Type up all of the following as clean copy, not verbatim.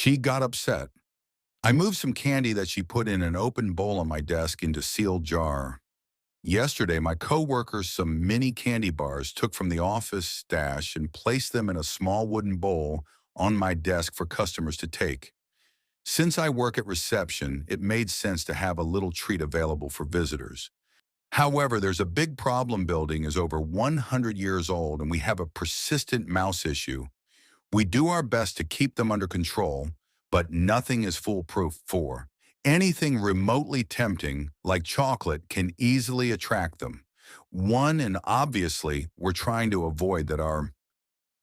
She got upset. I moved some candy that she put in an open bowl on my desk into sealed jar. Yesterday, my coworkers some mini candy bars took from the office stash and placed them in a small wooden bowl on my desk for customers to take. Since I work at reception, it made sense to have a little treat available for visitors. However, there's a big problem. Building is over 100 years old and we have a persistent mouse issue. We do our best to keep them under control, but nothing is foolproof for. Anything remotely tempting, like chocolate, can easily attract them. And obviously, we're trying to avoid that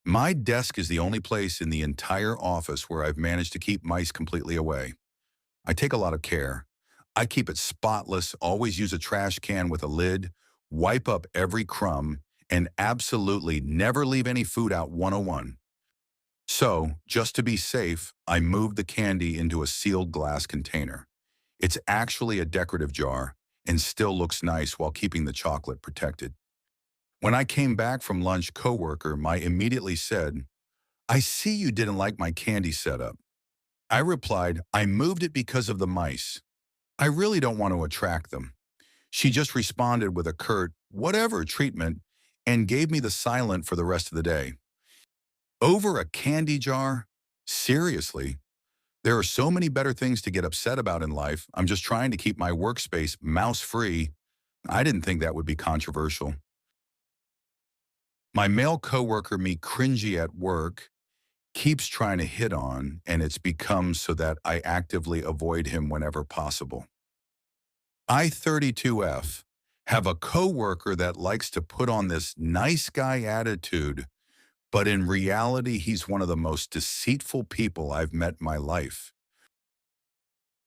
my desk is the only place in the entire office where I've managed to keep mice completely away. I take a lot of care. I keep it spotless, always use a trash can with a lid, wipe up every crumb, and absolutely never leave any food out 101. So, just to be safe, I moved the candy into a sealed glass container. It's actually a decorative jar and still looks nice while keeping the chocolate protected. When I came back from lunch, coworker my immediately said, "I see you didn't like my candy setup." I replied, "I moved it because of the mice. I really don't want to attract them." She just responded with a curt, "Whatever" treatment and gave me the silent for the rest of the day. Over a candy jar? Seriously? There are so many better things to get upset about in life. I'm just trying to keep my workspace mouse-free. I didn't think that would be controversial. My male coworker, me cringy at work, keeps trying to hit on, and it's become so that I actively avoid him whenever possible. I 32F have a coworker that likes to put on this nice guy attitude, but in reality, he's one of the most deceitful people I've met in my life.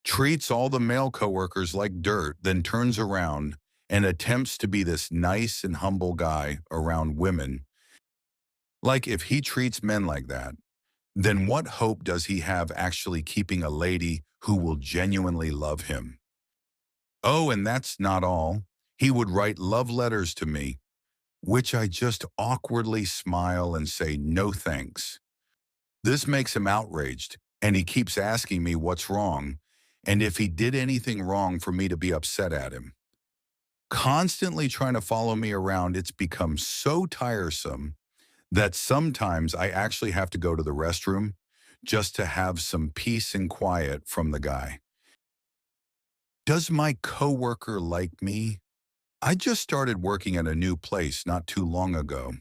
Treats all the male coworkers like dirt, then turns around and attempts to be this nice and humble guy around women. Like if he treats men like that, then what hope does he have actually keeping a lady who will genuinely love him? Oh, and that's not all. He would write love letters to me, which I just awkwardly smile and say no thanks. This makes him outraged, and he keeps asking me what's wrong, and if he did anything wrong for me to be upset at him. Constantly trying to follow me around, it's become so tiresome that sometimes I actually have to go to the restroom just to have some peace and quiet from the guy. Does my coworker like me? I just started working at a new place not too long ago.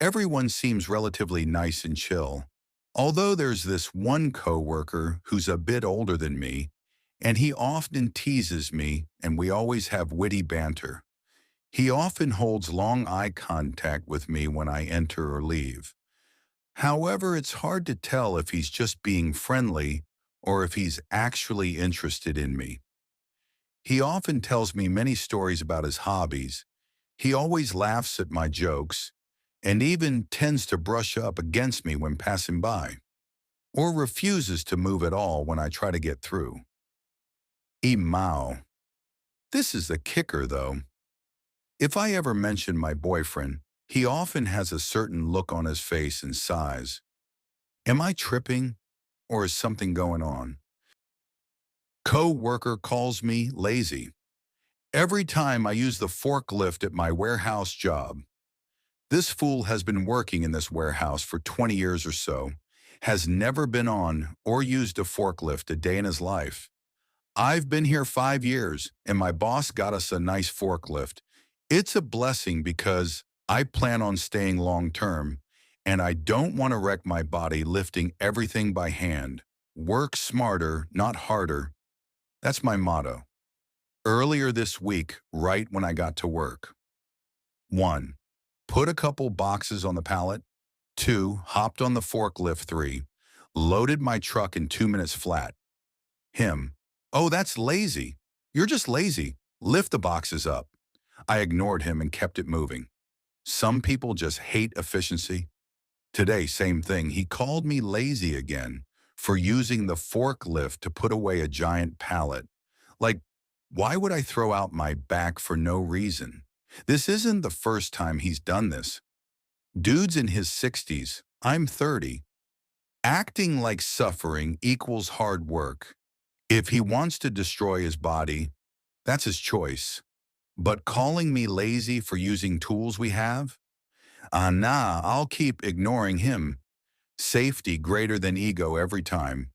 Everyone seems relatively nice and chill, although there's this one coworker who's a bit older than me, and he often teases me and we always have witty banter. He often holds long eye contact with me when I enter or leave. However, it's hard to tell if he's just being friendly or if he's actually interested in me. He often tells me many stories about his hobbies. He always laughs at my jokes and even tends to brush up against me when passing by, or refuses to move at all when I try to get through. Mao. This is the kicker, though. If I ever mention my boyfriend, he often has a certain look on his face and sighs. Am I tripping, or is something going on? Co-worker calls me lazy. Every time I use the forklift at my warehouse job. This fool has been working in this warehouse for 20 years or so, has never been on or used a forklift a day in his life. I've been here 5 years, and my boss got us a nice forklift. It's a blessing because I plan on staying long term, and I don't want to wreck my body lifting everything by hand. Work smarter, not harder. That's my motto. Earlier this week, right when I got to work. 1. Put a couple boxes on the pallet. 2. Hopped on the forklift. 3. Loaded my truck in 2 minutes flat. Him. Oh, that's lazy. You're just lazy. Lift the boxes up. I ignored him and kept it moving. Some people just hate efficiency. Today, same thing. He called me lazy again for using the forklift to put away a giant pallet. Like, why would I throw out my back for no reason? This isn't the first time he's done this. Dude's in his 60s. I'm 30. Acting like suffering equals hard work. If he wants to destroy his body, that's his choice. But calling me lazy for using tools we have? Nah, I'll keep ignoring him. Safety greater than ego every time.